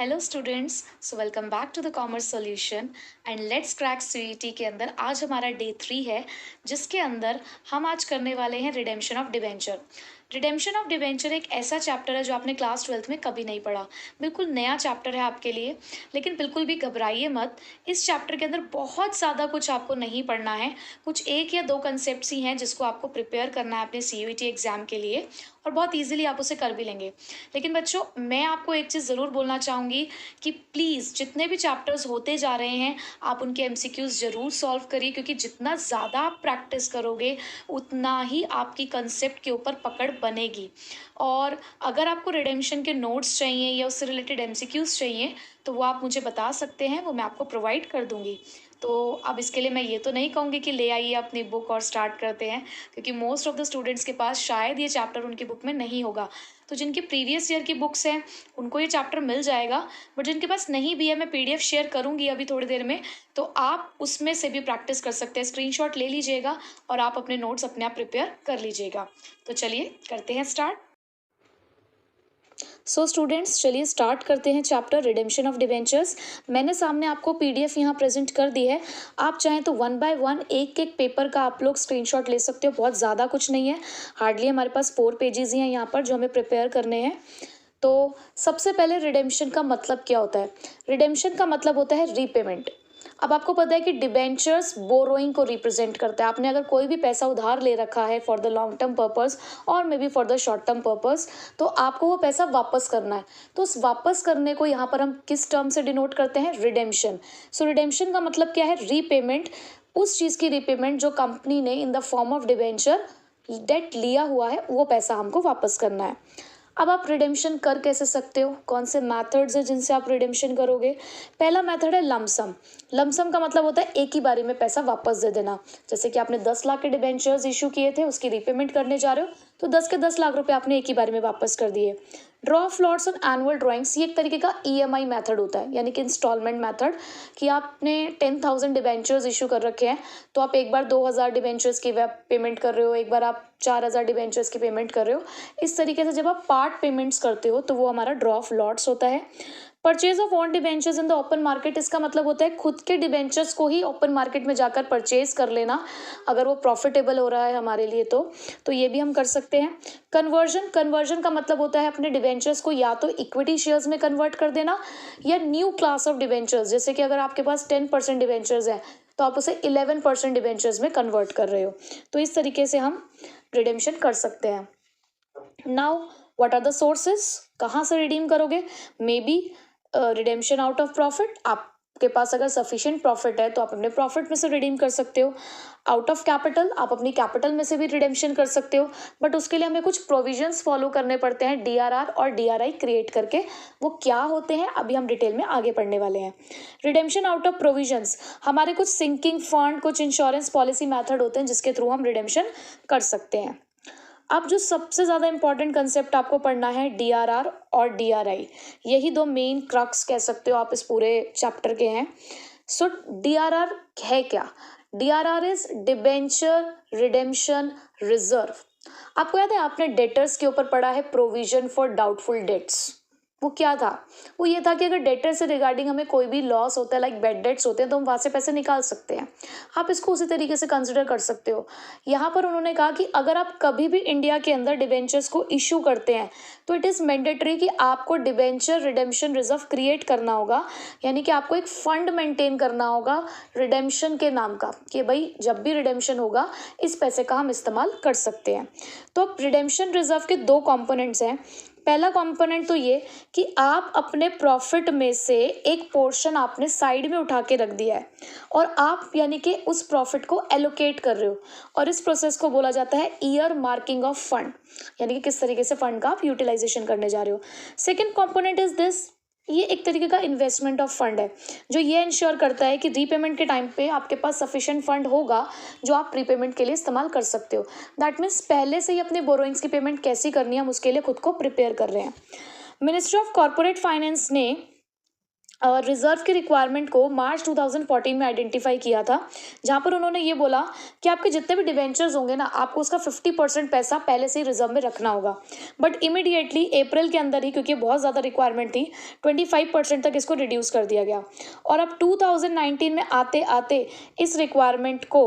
Hello students, so welcome back to the commerce solution and let's crack CET के अंदर आज हमारा day 3 है, जिसके अंदर हम आज करने वाले हैं redemption of debenture. Redemption of debenture एक ऐसा चैप्टर है जो आपने क्लास 12th में कभी नहीं पढ़ा। बिल्कुल नया चैप्टर है आपके लिए, लेकिन बिल्कुल भी घबराइए मत। इस चैप्टर के अंदर बहुत ज़्यादा कुछ आपको नहीं पढ़ना है। कुछ एक या दो कंसेप्ट्स ही हैं जिसको आपको प्रिपेयर करना है अपने सीयूईटी एग्जाम के लिए, और बहुत इजीली आप उसे कर भी लेंगे। लेकिन बच्चों, मैं आपको एक चीज़ ज़रूर बोलना चाहूँगी कि प्लीज़ जितने भी चैप्टर्स होते जा रहे हैं आप उनके एमसीक्यूज़ ज़रूर सॉल्व करिए, क्योंकि जितना ज़्यादा आप प्रैक्टिस करोगे उतना ही आपकी कंसेप्ट के ऊपर पकड़ बनेगी। और अगर आपको रिडेम्पशन के नोट्स चाहिए या उससे रिलेटेड एमसीक्यूज़ चाहिए तो वो आप मुझे बता सकते हैं, वो मैं आपको प्रोवाइड कर दूँगी। तो अब इसके लिए मैं ये तो नहीं कहूँगी कि ले आइए अपनी बुक और स्टार्ट करते हैं, क्योंकि मोस्ट ऑफ द स्टूडेंट्स के पास शायद ये चैप्टर उनकी बुक में नहीं होगा। तो जिनकी प्रीवियस ईयर की बुक्स हैं उनको ये चैप्टर मिल जाएगा, बट जिनके पास नहीं भी है मैं पीडीएफ शेयर करूँगी अभी थोड़ी देर में, तो आप उसमें से भी प्रैक्टिस कर सकते हैं। स्क्रीनशॉट ले लीजिएगा और आप अपने नोट्स अपने आप प्रिपेयर कर लीजिएगा। तो चलिए करते हैं स्टार्ट। सो स्टूडेंट्स, चलिए स्टार्ट करते हैं चैप्टर रिडेम्पशन ऑफ डिबेंचर्स। मैंने सामने आपको पीडीएफ यहाँ प्रेजेंट कर दी है। आप चाहें तो वन बाय वन एक एक पेपर का आप लोग स्क्रीनशॉट ले सकते हो। बहुत ज़्यादा कुछ नहीं है, हार्डली हमारे पास 4 पेजेस ही हैं यहाँ पर जो हमें प्रिपेयर करने हैं। तो सबसे पहले रिडेम्पशन का मतलब क्या होता है? रिडेम्पशन का मतलब होता है रीपेमेंट। अब आपको पता है कि डिबेंचर्स बोरोइंग को रिप्रेजेंट करता है। आपने अगर कोई भी पैसा उधार ले रखा है for the long term purpose और maybe for the short term purpose, तो आपको वो पैसा वापस करना है। तो उस वापस करने को यहाँ पर हम किस टर्म से डिनोट करते हैं? रिडेम्पशन। सो रिडेम्पशन का मतलब क्या है? रीपेमेंट। उस चीज़ की रीपेमेंट जो कंपनी ने in the form of debenture debt लिया हुआ है, वो पैसा हमको वापस करना है। अब आप रिडेम्पशन कर कैसे सकते हो? कौन से मेथड्स हैं जिनसे आप रिडेम्पशन करोगे? पहला मेथड है लमसम। लमसम का मतलब होता है एक ही बारी में पैसा वापस दे देना। जैसे कि आपने 10 लाख के डिबेंचर्स इशू किए थे, उसकी रीपेमेंट करने जा रहे हो, तो 10 के 10 लाख रुपए आपने एक ही बारी में वापस कर दिए। Draw of lots on annual drawings, ये एक तरीके का ईएमआई मेथड होता है, यानी कि इंस्टॉलमेंट मेथड। कि आपने 10,000 डिबेंचर्स इशू कर रखे हैं, तो आप एक बार 2,000 डिबेंचर्स की वेब पेमेंट कर रहे हो, एक बार आप 4,000 डिबेंचर्स की पेमेंट कर रहे हो। इस तरीके से जब आप पार्ट पेमेंट्स करते हो तो वो हमारा ड्रॉ ऑफ लॉट्स होता है। Purchase of own debentures in the open market, इसका मतलब होता है खुद के डिबेंचर्स को ही ओपन मार्केट में जाकर परचेज कर लेना, अगर वो प्रॉफिटेबल हो रहा है हमारे लिए तो ये भी हम कर सकते हैं। कन्वर्जन, कन्वर्जन का मतलब होता है अपने डिबेंचर्स को या तो इक्विटी शेयर्स में कन्वर्ट कर देना या न्यू क्लास ऑफ डिबेंचर्स। जैसे कि अगर आपके पास 10% डिबेंचर्स हैं तो आप उसे 11% डिबेंचर्स में कन्वर्ट कर रहे हो। तो इस तरीके से हम रिडेम्पशन कर सकते हैं। Now what are the sources? कहाँ से रिडीम करोगे? Maybe redemption out of profit. आपके पास अगर सफिशिएंट प्रॉफिट है तो आप अपने प्रॉफिट में से रिडीम कर सकते हो। आउट ऑफ कैपिटल, आप अपनी कैपिटल में से भी रिडेम्पशन कर सकते हो, बट उसके लिए हमें कुछ प्रोविजंस फॉलो करने पड़ते हैं डीआरआर और डीआरआई क्रिएट करके। वो क्या होते हैं अभी हम डिटेल में आगे पढ़ने वाले हैं। रिडेम्पशन आउट ऑफ प्रोविजंस, हमारे कुछ सिंकिंग फंड, कुछ इंश्योरेंस पॉलिसी मेथड होते हैं जिसके थ्रू हम रिडेम्पशन कर सकते हैं। अब जो सबसे ज़्यादा इंपॉर्टेंट कंसेप्ट आपको पढ़ना है, डीआरआर और डीआरआई। यही दो मेन क्रक्स कह सकते हो आप इस पूरे चैप्टर के हैं। सो डीआरआर है क्या? DRR is debenture redemption reserve. आपको याद है आपने डेटर्स के ऊपर पढ़ा है प्रोविजन फॉर डाउटफुल डेट्स। वो क्या था? वो ये था कि अगर डेटर से रिगार्डिंग हमें कोई भी लॉस होता है, लाइक बैड डेट्स होते हैं, तो हम वहाँ से पैसे निकाल सकते हैं। आप इसको उसी तरीके से कंसिडर कर सकते हो। यहाँ पर उन्होंने कहा कि अगर आप कभी भी इंडिया के अंदर डिबेंचर्स को इशू करते हैं तो इट इज़ मैंडेटरी कि आपको डिबेंचर रिडेम्पशन रिजर्व क्रिएट करना होगा, यानी कि आपको एक फंड मेंटेन करना होगा रिडेम्पशन के नाम का, कि भाई जब भी रिडेम्पशन होगा इस पैसे का हम इस्तेमाल कर सकते हैं। तो रिडेम्पशन रिजर्व के दो कॉम्पोनेंट्स हैं। पहला कंपोनेंट तो ये कि आप अपने प्रॉफिट में से एक पोर्शन आपने साइड में उठा के रख दिया है और आप यानी कि उस प्रॉफिट को एलोकेट कर रहे हो, और इस प्रोसेस को बोला जाता है ईयर मार्किंग ऑफ फंड, यानी कि किस तरीके से फंड का आप यूटिलाइजेशन करने जा रहे हो। सेकेंड कंपोनेंट इज दिस, ये एक तरीके का इन्वेस्टमेंट ऑफ फंड है जो ये इंश्योर करता है कि रीपेमेंट के टाइम पे आपके पास सफिशिएंट फंड होगा जो आप प्रीपेमेंट के लिए इस्तेमाल कर सकते हो। दैट मीन्स पहले से ही अपने बोरोइंग्स की पेमेंट कैसी करनी है हम उसके लिए खुद को प्रिपेयर कर रहे हैं। मिनिस्ट्री ऑफ कॉर्पोरेट फाइनेंस ने रिजर्व की रिक्वायरमेंट को मार्च 2014 में आइडेंटिफाई किया था, जहाँ पर उन्होंने ये बोला कि आपके जितने भी डिवेंचर्स होंगे ना, आपको उसका 50% पैसा पहले से ही रिजर्व में रखना होगा। बट इमीडिएटली अप्रैल के अंदर ही, क्योंकि बहुत ज़्यादा रिक्वायरमेंट थी, 25% तक इसको रिड्यूस कर दिया गया और अब 2019 में आते आते इस रिक्वायरमेंट को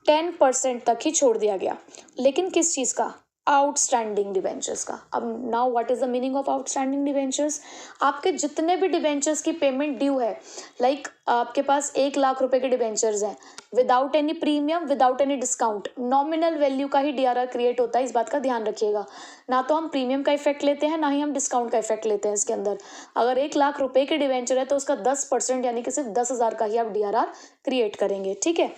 10% तक ही छोड़ दिया गया। लेकिन किस चीज़ का? आउटस्टैंडिंग डिवेंचर्स का। अब now what is the meaning of outstanding debentures? आपके जितने भी डिवेंचर्स की पेमेंट ड्यू है, लाइक आपके पास 1 लाख रुपए के डिवेंचर्स हैं, without any premium, without any discount, nominal value का ही डीआरआर क्रिएट होता है। इस बात का ध्यान रखिएगा। ना तो हम प्रीमियम का इफेक्ट लेते हैं, ना ही हम डिस्काउंट का इफेक्ट लेते हैं इसके अंदर। अगर 1 लाख रुपए के डिवेंचर है तो उसका 10% यानी कि सिर्फ 10,000 का ही आप डीआरआर क्रिएट करेंगे, ठीक है।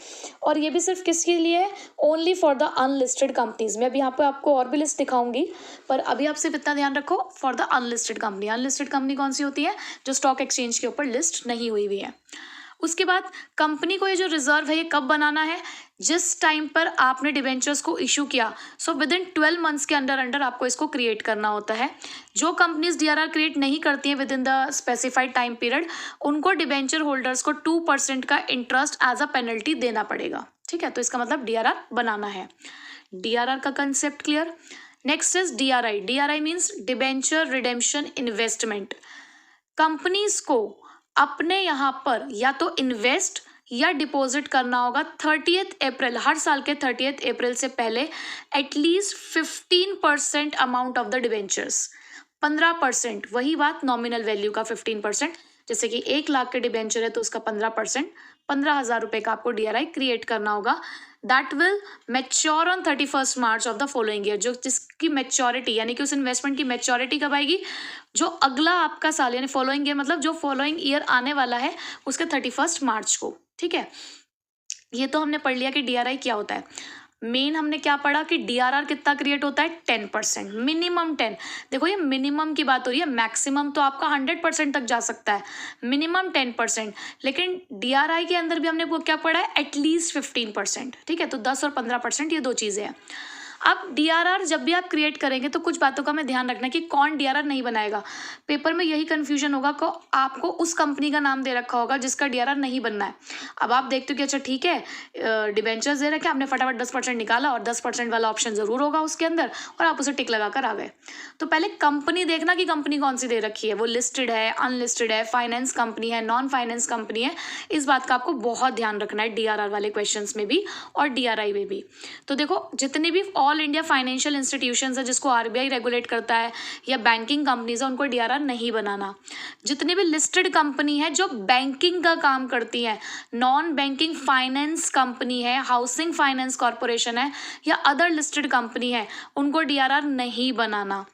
और ये भी सिर्फ किसके लिए है? Only for the unlisted companies. मैं अभी यहाँ पे आपको और भी लिस्ट दिखाऊंगी, पर अभी आप सिर्फ इतना ध्यान रखो, for the unlisted company. Unlisted company कौन सी होती है? जो स्टॉक एक्सचेंज के ऊपर लिस्ट नहीं हुई हुई है। उसके बाद कंपनी को ये जो रिजर्व है ये कब बनाना है? जिस टाइम पर आपने डिवेंचर्स को इशू किया, सो विद इन 12 मंथ्स के अंदर आपको इसको क्रिएट करना होता है। जो कंपनीज डीआरआर क्रिएट नहीं करती हैं with in the specified time period, उनको डिवेंचर होल्डर्स को 2% का इंटरेस्ट एज अ पेनल्टी देना पड़ेगा, ठीक है। तो इसका मतलब डीआरआर बनाना है। डीआरआर का concept clear. Next is DRI. DRI means debenture redemption investment. Companies को अपने यहाँ पर या तो इन्वेस्ट या डिपॉजिट करना होगा 30th अप्रैल, हर साल के 30th अप्रैल से पहले, at least 15% amount of the debentures. 15%, वही बात, नॉमिनल वैल्यू का 15%। जैसे कि 1 लाख के डिवेंचर है तो उसका 15%, 15,000 रुपये का आपको डीआरआई क्रिएट करना होगा। That will mature on 31st March of the following year. जो जिसकी मैच्योरिटी यानी कि उस इन्वेस्टमेंट की मैच्योरिटी कब आएगी? जो अगला आपका साल यानी फॉलोइंग ईयर, मतलब जो फॉलोइंग ईयर आने वाला है उसके 31st मार्च को, ठीक है। ये तो हमने पढ़ लिया कि डीआरआई क्या होता है। मेन हमने क्या पढ़ा कि डीआरआर कितना क्रिएट होता है? 10%, मिनिमम 10। देखो ये मिनिमम की बात हो रही है, मैक्सिमम तो आपका 100% तक जा सकता है, मिनिमम 10%। लेकिन डीआरआई के अंदर भी हमने वो क्या पढ़ा है? एटलीस्ट 15%, ठीक है। तो 10 और 15% ये दो चीज़ें हैं। अब डीआरआर जब भी आप क्रिएट करेंगे तो कुछ बातों का हमें ध्यान रखना है कि कौन डीआरआर नहीं बनाएगा। पेपर में यही कंफ्यूजन होगा कि आपको उस कंपनी का नाम दे रखा होगा जिसका डीआरआर नहीं बनना है। अब आप देखते हो कि अच्छा ठीक है, डिबेंचर्स दे रखे, आपने फटाफट 10% निकाला और 10% वाला ऑप्शन ज़रूर होगा उसके अंदर और आप उसे टिक लगा कर आ गए। तो पहले कंपनी देखना कि कंपनी कौन सी दे रखी है, वो लिस्टेड है, अनलिस्टेड है, फाइनेंस कंपनी है, नॉन फाइनेंस कंपनी है। इस बात का आपको बहुत ध्यान रखना है डीआरआर वाले क्वेश्चन में भी और डीआरआई में भी। तो देखो जितनी भी ऑल इंडिया फाइनेंशियल इंस्टीट्यूशंस है जिसको आरबीआई रेगुलेट करता है या बैंकिंग कंपनीज है, उनको डीआरआर नहीं बनाना। जितनी भी लिस्टेड कंपनी है जो बैंकिंग का काम करती है, नॉन बैंकिंग फाइनेंस कंपनी है, हाउसिंग फाइनेंस कॉर्पोरेशन है या अदर लिस्टेड कंपनी है, उनको डीआरआर नहीं बनाना।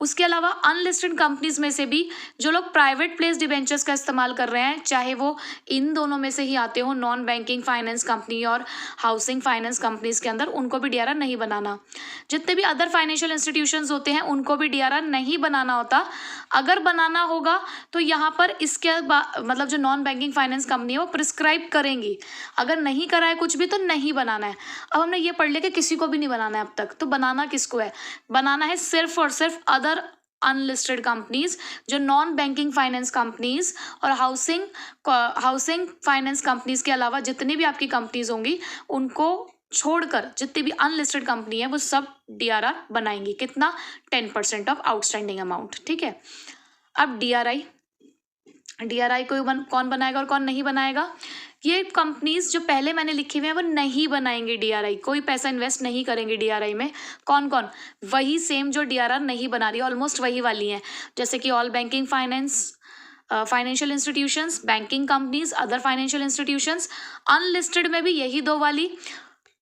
उसके अलावा अनलिस्टेड कंपनीज में से भी जो लोग प्राइवेट प्लेस डिबेंचर्स का इस्तेमाल कर रहे हैं, चाहे वो इन दोनों में से ही आते हो, नॉन बैंकिंग फाइनेंस कंपनी और हाउसिंग फाइनेंस कंपनीज के अंदर, उनको भी डीआरआर नहीं बनाना। जितने भी अदर फाइनेंशियल इंस्टीट्यूशंस होते हैं उनको भी डीआरआर नहीं बनाना होता। अगर बनाना होगा तो यहाँ पर इसके मतलब जो नॉन बैंकिंग फाइनेंस कंपनी है वो प्रिस्क्राइब करेंगी। अगर नहीं करा है कुछ भी तो नहीं बनाना है। अब हमने ये पढ़ लिया कि किसी को भी नहीं बनाना है अब तक, तो बनाना किसको है? बनाना है सिर्फ और सिर्फ अदर अनलिस्टेड कंपनीज, जो नॉन बैंकिंग फाइनेंस कंपनीज और हाउसिंग फाइनेंस कंपनीज के अलावा जितनी भी आपकी कंपनीज होंगी उनको छोड़कर जितनी भी अनलिस्टेड कंपनी है वो सब डीआरआर बनाएंगी। कितना? 10% ऑफ आउटस्टैंडिंग अमाउंट, ठीक है। अब डीआरआई को कौन बनाएगा और कौन नहीं बनाएगा? ये कंपनीज जो पहले मैंने लिखे हुए हैं वो नहीं बनाएंगे डीआरआई, कोई पैसा इन्वेस्ट नहीं करेंगे डीआरआई में। कौन कौन? वही सेम जो डीआरआर नहीं बना रही है, ऑलमोस्ट वही वाली हैं, जैसे कि all banking financial institutions, banking companies, other financial institutions. Unlisted में भी यही दो वाली,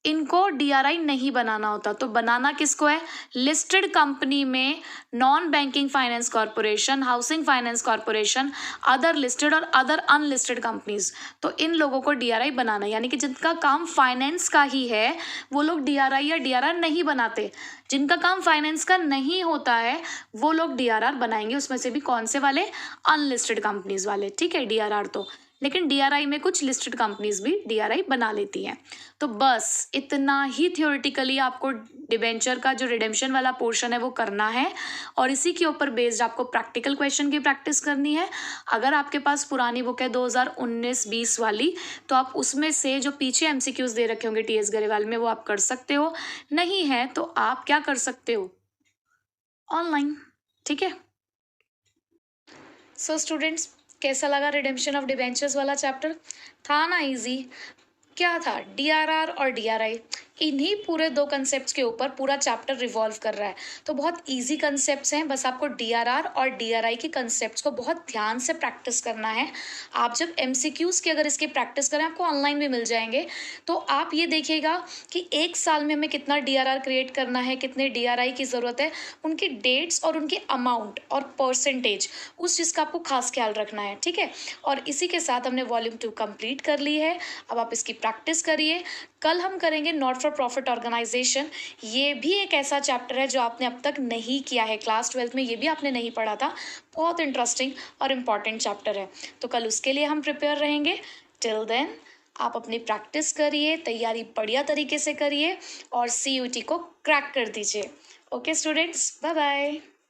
इनको डीआरआई नहीं बनाना होता। तो बनाना किसको है? लिस्टेड कंपनी में non banking finance corporation, housing finance corporation, other listed और अदर अनलिस्टेड कंपनीज, तो इन लोगों को डीआरआई बनाना, यानी कि जिनका काम फाइनेंस का ही है वो लोग डीआरआई या डीआरआर नहीं बनाते। जिनका काम फाइनेंस का नहीं होता है वो लोग डीआरआर बनाएंगे। उसमें से भी कौन से वाले? अनलिस्टेड कंपनीज वाले, ठीक है। डीआरआर तो लेकिन DRI में कुछ लिस्टेड कंपनीज भी DRI बना लेती हैं। तो बस इतना ही थियोरेटिकली आपको डिबेंचर का जो रिडेम्पशन वाला पोर्शन है वो करना है और इसी के ऊपर बेस्ड आपको प्रैक्टिकल क्वेश्चन की प्रैक्टिस करनी है। अगर आपके पास पुरानी बुक है 2019-20 वाली, तो आप उसमें से जो पीछे MCQs दे रखे होंगे TS गरेवाल में वो आप कर सकते हो, नहीं है तो आप क्या कर सकते हो, ऑनलाइन। ठीक है। सो स्टूडेंट्स, कैसा लगा रिडेम्पशन ऑफ डिबेंचर्स वाला चैप्टर? था ना इजी? क्या था, DRR और DRI, इन्हीं पूरे दो कंसेप्ट्स के ऊपर पूरा चैप्टर रिवॉल्व कर रहा है। तो बहुत इजी कंसेप्ट्स हैं, बस आपको DRR और DRI के कंसेप्ट्स को बहुत ध्यान से प्रैक्टिस करना है। आप जब MCQs की अगर इसकी प्रैक्टिस करें, आपको ऑनलाइन भी मिल जाएंगे, तो आप ये देखिएगा कि एक साल में हमें कितना DRR क्रिएट करना है, कितने DRI की ज़रूरत है, उनकी डेट्स और उनके अमाउंट और परसेंटेज, उस चीज़ का आपको खास ख्याल रखना है। ठीक है। और इसी के साथ हमने वॉल्यूम 2 कंप्लीट कर ली है। अब आप इसकी प्रैक्टिस करिए। कल हम करेंगे नॉट फॉर प्रॉफिट ऑर्गेनाइजेशन। ये भी एक ऐसा चैप्टर है जो आपने अब तक नहीं किया है, क्लास 12 में ये भी आपने नहीं पढ़ा था। बहुत इंटरेस्टिंग और इम्पॉर्टेंट चैप्टर है, तो कल उसके लिए हम प्रिपेयर रहेंगे। टिल देन आप अपनी प्रैक्टिस करिए, तैयारी बढ़िया तरीके से करिए और CUT को क्रैक कर दीजिए। Okay students, bye bye.